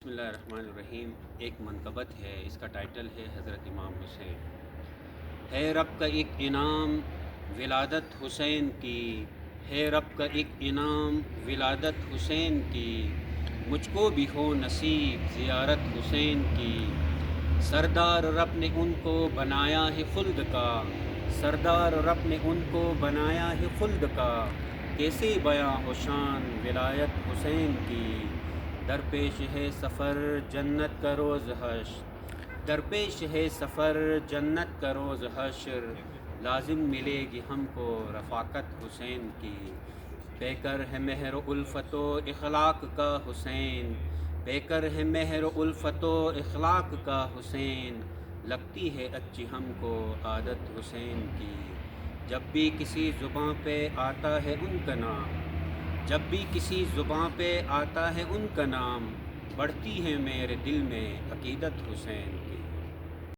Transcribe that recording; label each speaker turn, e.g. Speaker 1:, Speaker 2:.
Speaker 1: بسم اللہ الرحمن الرحیم۔ ایک منقبت ہے، اس کا ٹائٹل ہے حضرت امام حسین۔ ہے رب کا ایک انعام ولادت حسین کی، ہے رب کا ایک انعام ولادت حسین کی، مجھ کو بھی ہو نصیب زیارت حسین کی۔ سردار رب نے ان کو بنایا ہے خلد کا، سردار رب نے ان کو بنایا ہے خلد کا، کیسے بیاں ہو شان ولایت حسین کی۔ درپیش ہے سفر جنت کا روز حشر، درپیش ہے سفر جنت کا روز حشر، لازم ملے گی ہم کو رفاقت حسین کی۔ پیکر ہے مہر و الفت و اخلاق کا حسین، پیکر ہے مہر و الفت و اخلاق کا حسین، لگتی ہے اچھی ہم کو عادت حسین کی۔ جب بھی کسی زباں پہ آتا ہے ان کا نام، جب بھی کسی زباں پہ آتا ہے ان کا نام، بڑھتی ہے میرے دل میں عقیدت حسین کی۔